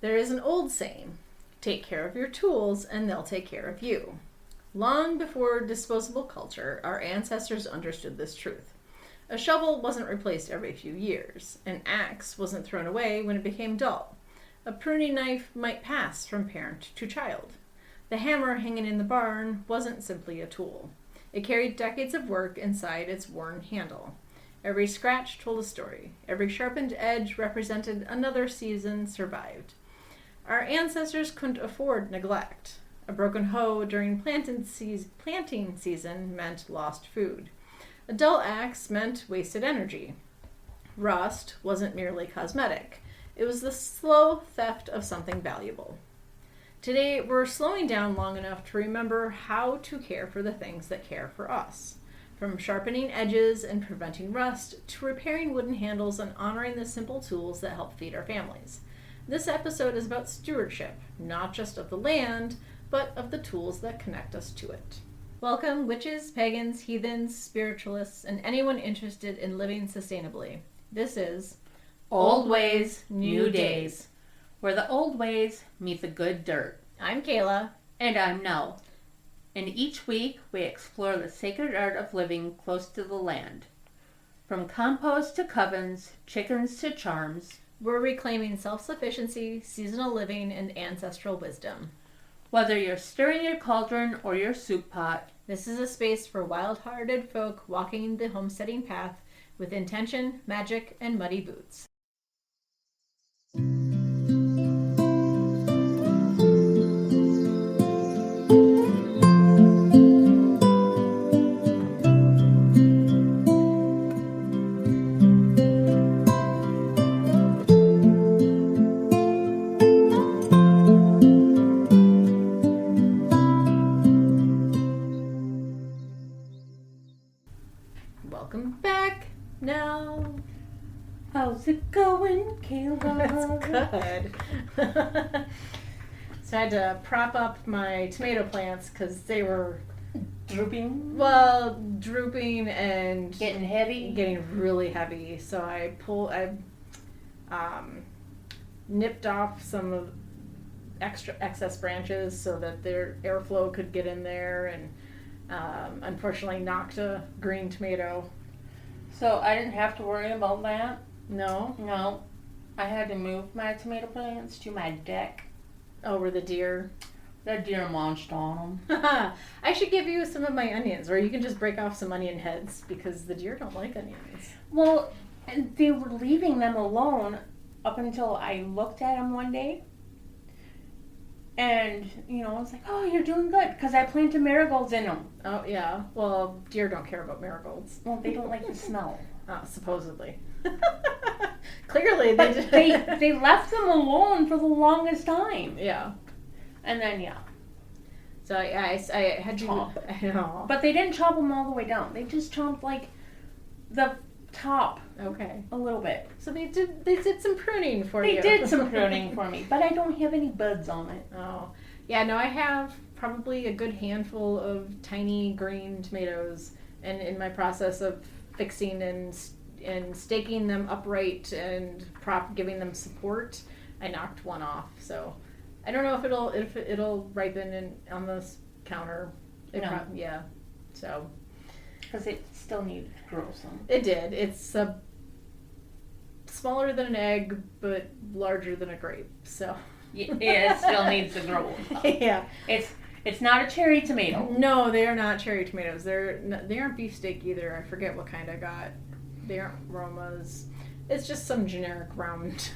There is an old saying, take care of your tools and they'll take care of you. Long before disposable culture, our ancestors understood this truth. A shovel wasn't replaced every few years. An axe wasn't thrown away when it became dull. A pruning knife might pass from parent to child. The hammer hanging in the barn wasn't simply a tool. It carried decades of work inside its worn handle. Every scratch told a story. Every sharpened edge represented another season survived. Our ancestors couldn't afford neglect. A broken hoe during planting season meant lost food. A dull axe meant wasted energy. Rust wasn't merely cosmetic. It was the slow theft of something valuable. Today, we're slowing down long enough to remember how to care for the things that care for us. From sharpening edges and preventing rust to repairing wooden handles and honoring the simple tools that help feed our families. This episode is about stewardship, not just of the land, but of the tools that connect us to it. Welcome, witches, pagans, heathens, spiritualists, and anyone interested in living sustainably. This is Old Ways, New Days, where the old ways meet the good dirt. I'm Kayla. And I'm Nell. And each week we explore the sacred art of living close to the land. From compost to covens, chickens to charms, We're reclaiming self-sufficiency, seasonal living, and ancestral wisdom. whether you're stirring your cauldron or your soup pot, This is a space for wild-hearted folk walking the homesteading path with intention, magic, and muddy boots. Welcome back, Nell. how's it going, Kayla? That's good. So I had to prop up my tomato plants because they were, Drooping? drooping and Getting heavy? getting really heavy. So I nipped off some of excess branches so that their airflow could get in there, and unfortunately knocked a green tomato. So I didn't have to worry about that? No, No. I had to move my tomato plants to my deck. over the deer. The deer launched on them. I should give you some of my onions, or you can just break off some onion heads because the deer don't like onions. Well, and they were leaving them alone up until I looked at them one day. And, I was like, oh, you're doing good, because I planted marigolds in them. Oh, yeah. Well, deer don't care about marigolds. Well, they don't like the smell. Supposedly. Clearly, they But just... they left them alone for the longest time. Yeah. And then, yeah. So I had to... Chomp. I know. But they didn't chop them all the way down. They just chomped, like, the top Okay. a little bit. So they did some pruning for you. They did some pruning for me, but I don't have any buds on it. Oh. Yeah, no, I have probably a good handful of tiny green tomatoes, and in my process of fixing and staking them upright and giving them support, I knocked one off. So I don't know if it'll ripen on this counter. No. Yeah. So Because it still needs to grow some. it did. It's smaller than an egg, but larger than a grape. So Yeah, it still needs to grow. yeah. It's not a cherry tomato. No, they are not cherry tomatoes. They aren't beefsteak either. I forget what kind I got. They aren't Romas. It's just some generic round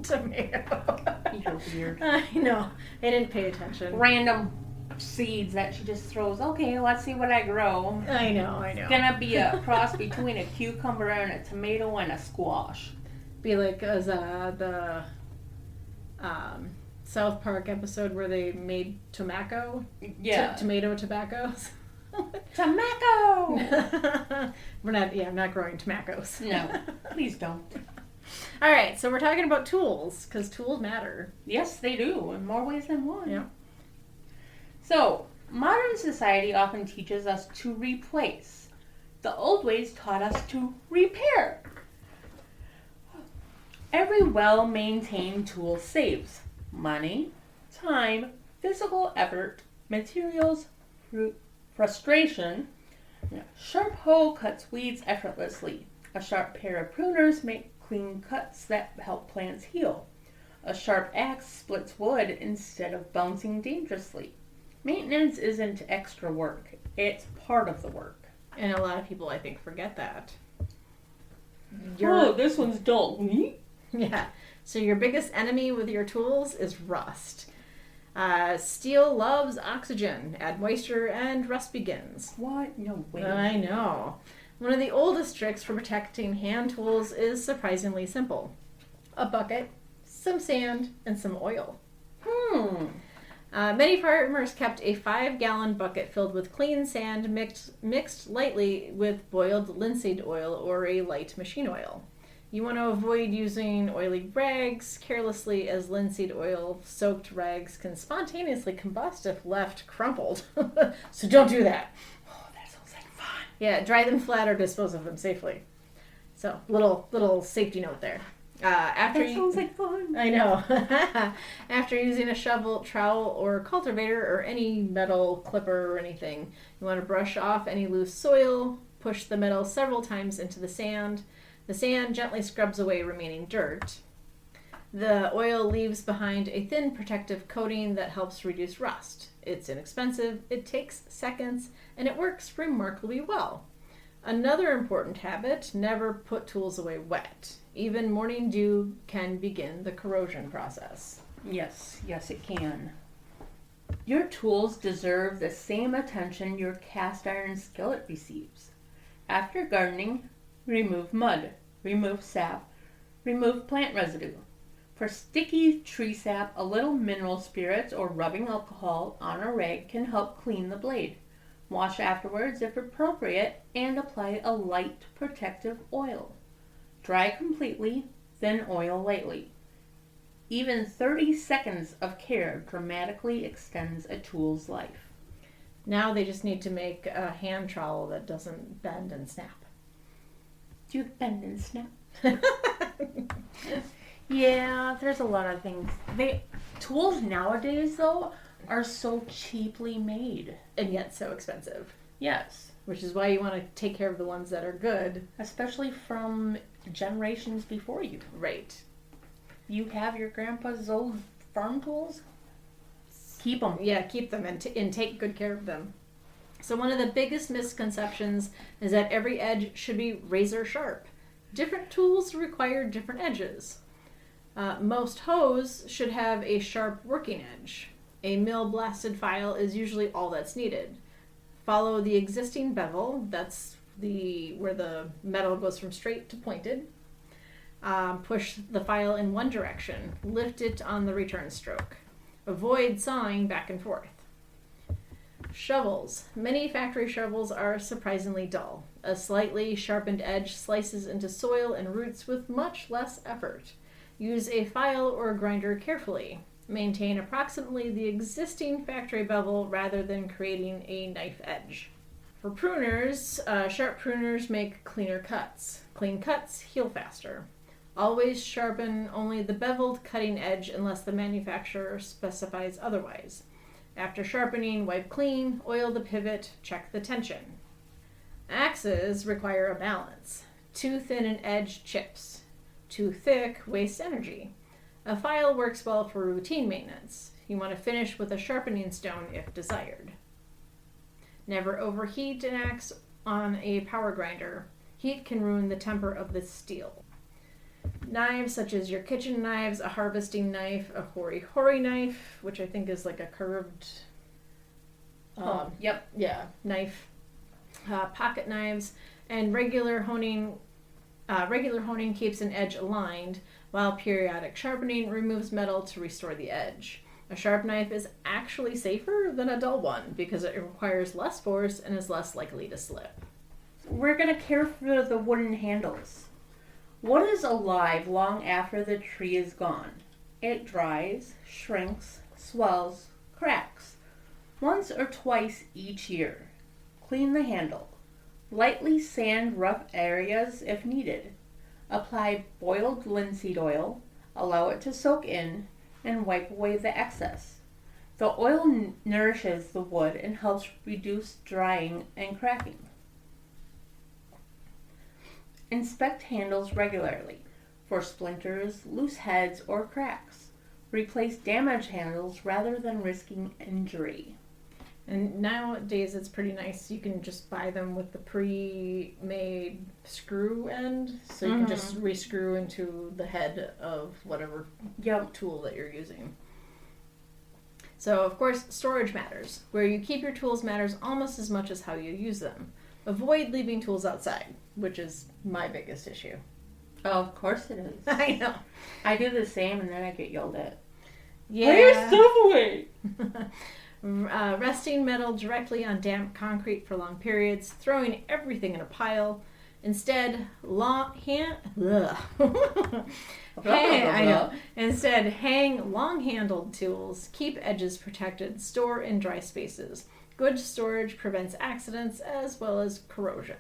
tomato. You're weird. I know. I didn't pay attention. Random seeds that she just throws. Okay, let's see what I grow. I know. It's gonna be a cross between a cucumber and a tomato and a squash. Be like as the South Park episode where they made tobacco. Yeah. Tomato tobaccos. Tomato! I'm not growing tomatoes. No, please don't. All right, so we're talking about tools because tools matter. Yes, they do, in more ways than one. Yeah. So, modern society often teaches us to replace. The old ways taught us to repair. Every well-maintained tool saves money, time, physical effort, materials, frustration. Sharp hoe cuts weeds effortlessly. A sharp pair of pruners make clean cuts that help plants heal. A sharp axe splits wood instead of bouncing dangerously. Maintenance isn't extra work, it's part of the work. And a lot of people, I think, forget that. This one's dull. Yeah. So your biggest enemy with your tools is rust. Steel loves oxygen. Add moisture and rust begins. What? No way. I know. One of the oldest tricks for protecting hand tools is surprisingly simple. A bucket, some sand, and some oil. Many farmers kept a 5-gallon bucket filled with clean sand mixed lightly with boiled linseed oil or a light machine oil. You want to avoid using oily rags carelessly, as linseed oil-soaked rags can spontaneously combust if left crumpled. So don't do that. Oh, that sounds like fun. Yeah, dry them flat or dispose of them safely. So, little safety note there. Sounds like fun. I know. After using a shovel, trowel, or cultivator, or any metal clipper or anything, you want to brush off any loose soil, push the metal several times into the sand. The sand gently scrubs away remaining dirt. The oil leaves behind a thin protective coating that helps reduce rust. It's inexpensive, it takes seconds, and it works remarkably well. Another important habit, never put tools away wet. Even morning dew can begin the corrosion process. Yes, it can. Your tools deserve the same attention your cast iron skillet receives. After gardening, remove mud, remove sap, remove plant residue. For sticky tree sap, a little mineral spirits or rubbing alcohol on a rag can help clean the blade. Wash afterwards if appropriate and apply a light protective oil. Dry completely, then oil lightly. Even 30 seconds of care dramatically extends a tool's life. Now they just need to make a hand trowel that doesn't bend and snap. Do you bend and snap? Yeah, there's a lot of things. Tools nowadays, though, are so cheaply made. And yet so expensive. Yes. Which is why you want to take care of the ones that are good. Especially from generations before you. Right. You have your grandpa's old farm tools? Keep them. Yeah, keep them and take good care of them. So one of the biggest misconceptions is that every edge should be razor sharp. Different tools require different edges. Most hoes should have a sharp working edge. A mill-blasted file is usually all that's needed. Follow the existing bevel, that's where the metal goes from straight to pointed. Push the file in one direction. Lift it on the return stroke. Avoid sawing back and forth. Shovels. Many factory shovels are surprisingly dull. A slightly sharpened edge slices into soil and roots with much less effort. Use a file or grinder carefully. Maintain approximately the existing factory bevel rather than creating a knife edge. For pruners, sharp pruners make cleaner cuts. Clean cuts heal faster. Always sharpen only the beveled cutting edge unless the manufacturer specifies otherwise. After sharpening, wipe clean, oil the pivot, check the tension. Axes require a balance. Too thin an edge chips. Too thick wastes energy. A file works well for routine maintenance. You want to finish with a sharpening stone if desired. Never overheat an axe on a power grinder. Heat can ruin the temper of the steel. Knives such as your kitchen knives, a harvesting knife, a hori-hori knife, which I think is like a curved knife, pocket knives, and regular honing keeps an edge aligned, while periodic sharpening removes metal to restore the edge. A sharp knife is actually safer than a dull one because it requires less force and is less likely to slip. We're going to care for the wooden handles. Wood is alive long after the tree is gone. It dries, shrinks, swells, cracks. Once or twice each year. Clean the handle. Lightly sand rough areas if needed. Apply boiled linseed oil, allow it to soak in, and wipe away the excess. The oil nourishes the wood and helps reduce drying and cracking. Inspect handles regularly for splinters, loose heads, or cracks. Replace damaged handles rather than risking injury. And nowadays it's pretty nice. You can just buy them with the pre-made screw end, so you can just rescrew into the head of whatever tool that you're using. So, of course, storage matters. Where you keep your tools matters almost as much as how you use them. Avoid leaving tools outside, which is my biggest issue. Oh, of course it is. I know. I do the same and then I get yelled at. Yeah. Put your stuff away! Resting metal directly on damp concrete for long periods, throwing everything in a pile. Instead, hang long-handled tools, keep edges protected, store in dry spaces. Good storage prevents accidents as well as corrosion.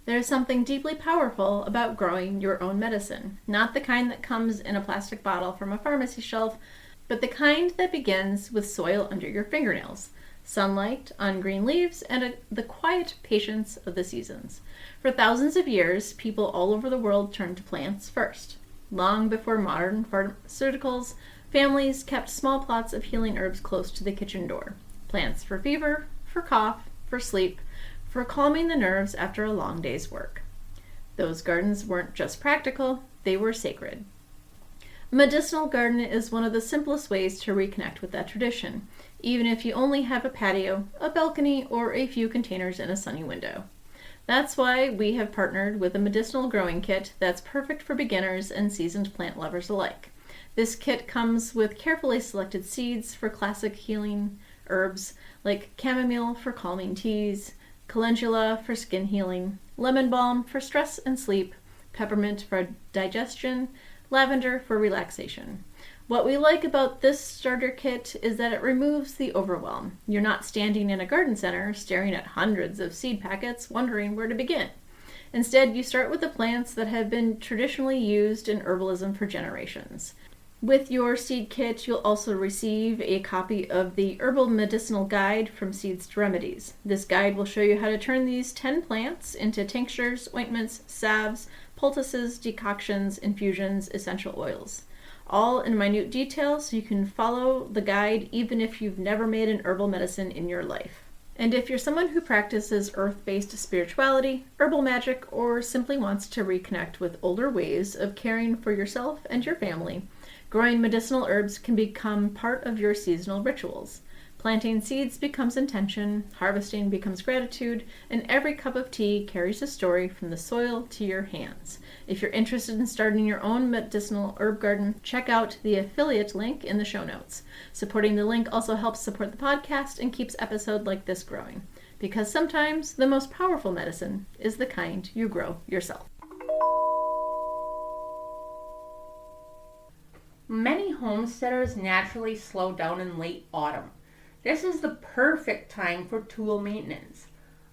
There's something deeply powerful about growing your own medicine. Not the kind that comes in a plastic bottle from a pharmacy shelf, but the kind that begins with soil under your fingernails, sunlight on green leaves, and the quiet patience of the seasons. For thousands of years, people all over the world turned to plants first. Long before modern pharmaceuticals, families kept small plots of healing herbs close to the kitchen door. Plants for fever, for cough, for sleep, for calming the nerves after a long day's work. Those gardens weren't just practical, they were sacred. A medicinal garden is one of the simplest ways to reconnect with that tradition, even if you only have a patio, a balcony, or a few containers in a sunny window. That's why we have partnered with a medicinal growing kit that's perfect for beginners and seasoned plant lovers alike. This kit comes with carefully selected seeds for classic healing herbs like chamomile for calming teas, calendula for skin healing, lemon balm for stress and sleep, peppermint for digestion, lavender for relaxation. What we like about this starter kit is that it removes the overwhelm. You're not standing in a garden center staring at hundreds of seed packets wondering where to begin. Instead, you start with the plants that have been traditionally used in herbalism for generations. With your seed kit, you'll also receive a copy of the Herbal Medicinal Guide from Seeds to Remedies. This guide will show you how to turn these 10 plants into tinctures, ointments, salves, poultices, decoctions, infusions, essential oils. All in minute detail so you can follow the guide even if you've never made an herbal medicine in your life. And if you're someone who practices earth-based spirituality, herbal magic, or simply wants to reconnect with older ways of caring for yourself and your family, growing medicinal herbs can become part of your seasonal rituals. Planting seeds becomes intention, harvesting becomes gratitude, and every cup of tea carries a story from the soil to your hands. If you're interested in starting your own medicinal herb garden, check out the affiliate link in the show notes. Supporting the link also helps support the podcast and keeps episodes like this growing, because sometimes the most powerful medicine is the kind you grow yourself. Many homesteaders naturally slow down in late autumn. This is the perfect time for tool maintenance.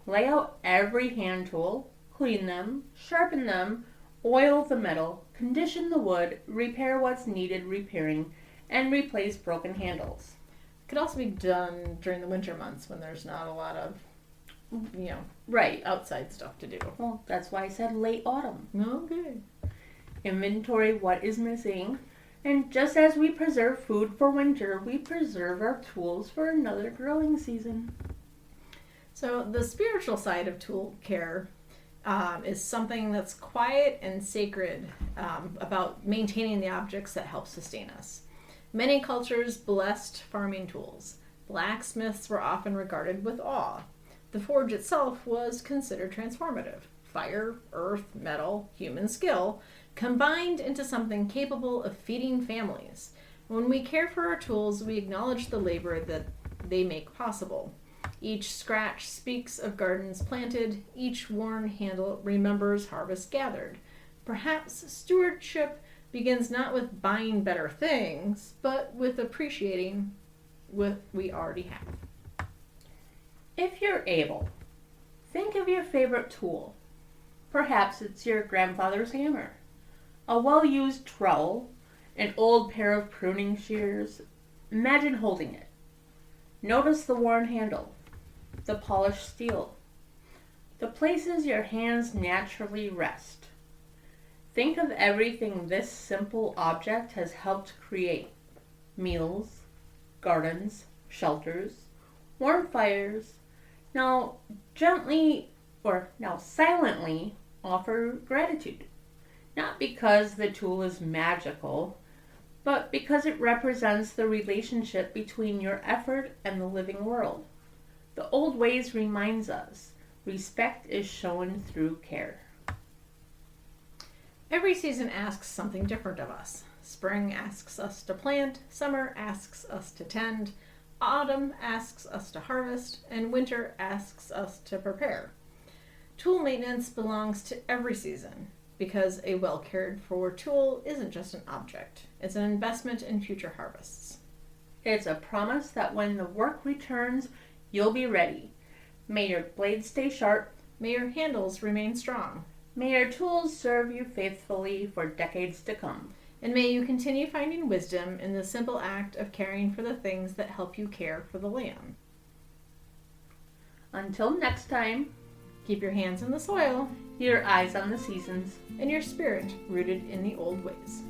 Lay out every hand tool, clean them, sharpen them, oil the metal, condition the wood, repair what's needed repairing, and replace broken handles. It could also be done during the winter months when there's not a lot of, right, outside stuff to do. Well, that's why I said late autumn. Okay. Inventory what is missing. And just as we preserve food for winter, we preserve our tools for another growing season. So the spiritual side of tool care is something that's quiet and sacred about maintaining the objects that help sustain us. Many cultures blessed farming tools. Blacksmiths were often regarded with awe. The forge itself was considered transformative. Fire, earth, metal, human skill combined into something capable of feeding families. When we care for our tools, we acknowledge the labor that they make possible. Each scratch speaks of gardens planted, each worn handle remembers harvest gathered. Perhaps stewardship begins not with buying better things, but with appreciating what we already have. If you're able, Think of your favorite tool. Perhaps it's your grandfather's hammer, a well-used trowel, an old pair of pruning shears. Imagine holding it. Notice the worn handle, the polished steel, the places your hands naturally rest. Think of everything this simple object has helped create. Meals, gardens, shelters, warm fires. Now silently offer gratitude. Not because the tool is magical, but because it represents the relationship between your effort and the living world. The old ways reminds us, respect is shown through care. Every season asks something different of us. Spring asks us to plant, summer asks us to tend, autumn asks us to harvest, and winter asks us to prepare. Tool maintenance belongs to every season because a well cared for tool isn't just an object, it's an investment in future harvests. It's a promise that when the work returns, you'll be ready. May your blades stay sharp. May your handles remain strong. May your tools serve you faithfully for decades to come. And may you continue finding wisdom in the simple act of caring for the things that help you care for the land. Until next time, keep your hands in the soil, your eyes on the seasons, and your spirit rooted in the old ways.